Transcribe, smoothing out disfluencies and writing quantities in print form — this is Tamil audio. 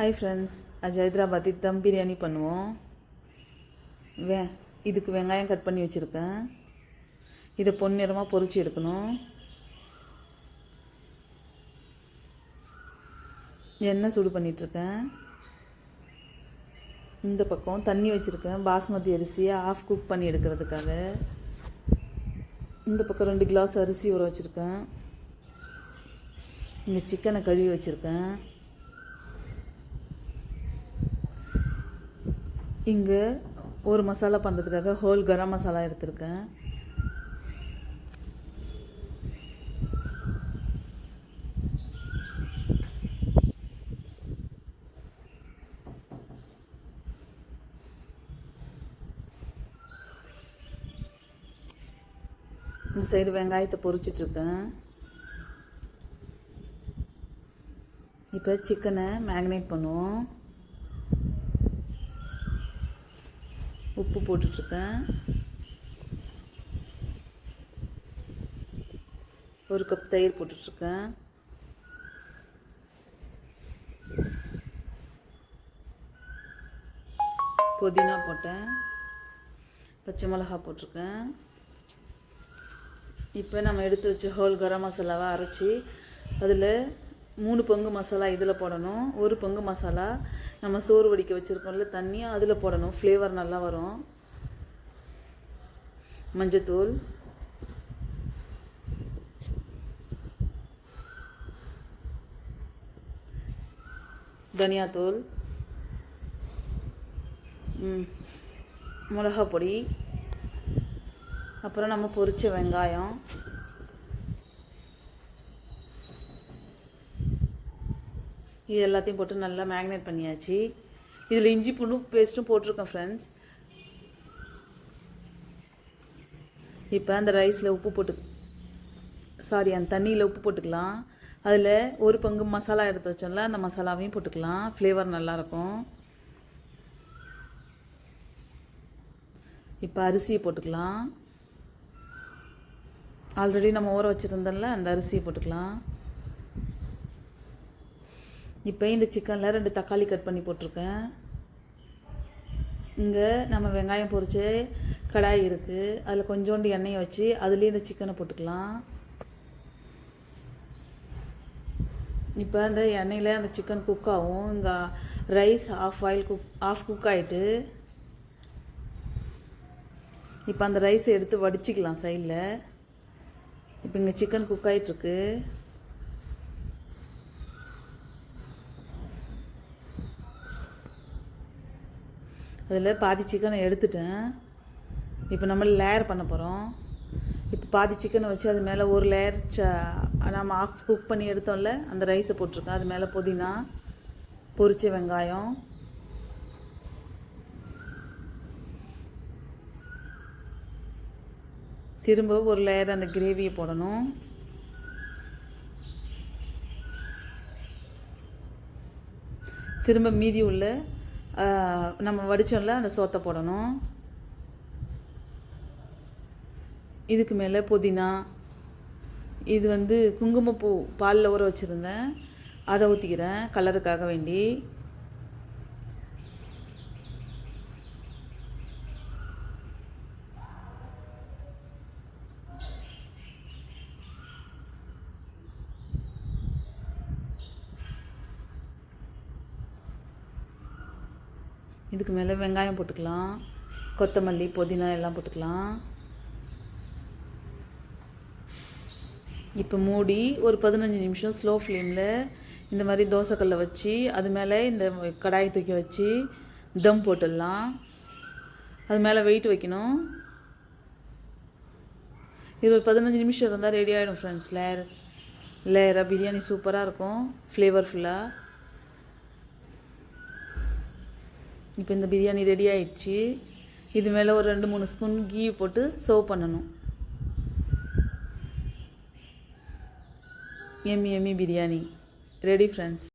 ஹாய் ஃப்ரெண்ட்ஸ், அது ஹைதராபாத்தி தம் பிரியாணி பண்ணுவோம். இதுக்கு வெங்காயம் கட் பண்ணி வச்சுருக்கேன். இதை பொன்னிறமாக பொரிச்சு எடுக்கணும். எண்ணெய் சூடு பண்ணிகிட்ருக்கேன். இந்த பக்கம் தண்ணி வச்சுருக்கேன், பாஸ்மதி அரிசியை ஆஃப் குக் பண்ணி எடுக்கிறதுக்காக. இந்த பக்கம் 2 கிளாஸ் அரிசி ஊற வச்சுருக்கேன். இங்கே சிக்கனை கழுவி வச்சுருக்கேன். இங்கே ஒரு மசாலா பண்ணுறதுக்காக ஹோல் கரம் மசாலா எடுத்திருக்கேன். இந்த சைடு வெங்காயத்தை பொரிச்சிட்ருக்கேன். இப்போ சிக்கனை மேக்னேட் பண்ணுவோம். உப்பு போட்டுட்ருக்கேன். 1 கப் தயிர் போட்டுட்ருக்கேன். புதினா போட்டேன். பச்சை மிளகா போட்டிருக்கேன். இப்போ நம்ம எடுத்து வச்ச ஹோல் கரம் மசாலாவை அரைச்சி அதில் 3 பங்கு மசாலா இதில் போடணும். 1 பங்கு மசாலா நம்ம சோறு வடிக்க வச்சுருக்கோம்ல தண்ணி, அதில் போடணும். ஃப்ளேவர் நல்லா வரும். மஞ்சத்தூள், தனியாத்தூள், மிளகா பொடி, அப்புறம் நம்ம பொரிச்ச வெங்காயம், இது எல்லாத்தையும் போட்டு நல்லா மேக்னேட் பண்ணியாச்சு. இதில் இஞ்சி பூண்டு பேஸ்ட்டும் போட்டிருக்கேன் ஃப்ரெண்ட்ஸ். இப்போ அந்த ரைஸில் உப்பு போட்டு அந்த தண்ணியில் உப்பு போட்டுக்கலாம். அதில் 1 பங்கு மசாலா எடுத்து வச்சோம்ல, அந்த மசாலாவையும் போட்டுக்கலாம். ஃப்ளேவர் நல்லாயிருக்கும். இப்போ அரிசியை போட்டுக்கலாம். ஆல்ரெடி நம்ம ஊற வச்சுருந்தோம்ல, அந்த அரிசியை போட்டுக்கலாம். இப்போ இந்த சிக்கனில் 2 தக்காளி கட் பண்ணி போட்டிருக்கேன். இங்கே நம்ம வெங்காயம் பொரிச்சு கடாய் இருக்குது, அதில் கொஞ்சோண்டு எண்ணெயை வச்சு அதுலேயே இந்த சிக்கனை போட்டுக்கலாம். இப்போ அந்த எண்ணெயில் அந்த சிக்கன் குக் ஆகும். இங்கே ரைஸ் ஆஃப் குக் ஆகிட்டு, இப்போ அந்த ரைஸை எடுத்து வடிச்சிக்கலாம் சைடில். இப்போ இங்கே சிக்கன் குக் ஆகிட்டுருக்கு. அதில் பாதி சிக்கனை எடுத்துட்டேன். இப்போ நம்ம லேயர் பண்ண போகிறோம். இப்போ பாதி சிக்கனை வச்சு அது மேலே ஒரு லேயர் நம்ம ஆஃப் குக் பண்ணி எடுத்தோம்ல, அந்த ரைஸை போட்டிருக்கேன். அது மேலே புதினா, பொரிச்ச வெங்காயம், திரும்ப ஒரு லேயர் அந்த கிரேவியை போடணும். திரும்ப மீதி உள்ள நம்ம வடித்தோம்ல, அந்த சோத்தை போடணும். இதுக்கு மேலே புதினா, இது குங்குமப்பூ பாலில் ஊற வச்சுருந்தேன், அதை ஊற்றிக்கிறேன் கலருக்காக வேண்டி. இதுக்கு மேலே வெங்காயம் போட்டுக்கலாம், கொத்தமல்லி, புதினா எல்லாம் போட்டுக்கலாம். இப்போ மூடி ஒரு 15 நிமிஷம் ஸ்லோ ஃப்ளேமில் இந்த மாதிரி தோசைக்கல்லை வச்சு அது மேலே இந்த கடாயை தூக்கி வச்சு தம் போட்டுடலாம். அது மேலே வெயிட் வைக்கணும். இது ஒரு 15 நிமிஷம் இருந்தால் ரெடி ஆகிடும் ஃப்ரெண்ட்ஸ். லேயராக பிரியாணி சூப்பராக இருக்கும், ஃப்ளேவர்ஃபுல்லாக. இப்போ இந்த பிரியாணி ரெடி ஆயிடுச்சு. இது மேலே ஒரு 2-3 ஸ்பூன் கீ போட்டு சர்வ் பண்ணணும். எம்மி பிரியாணி ரெடி ஃப்ரெண்ட்ஸ்.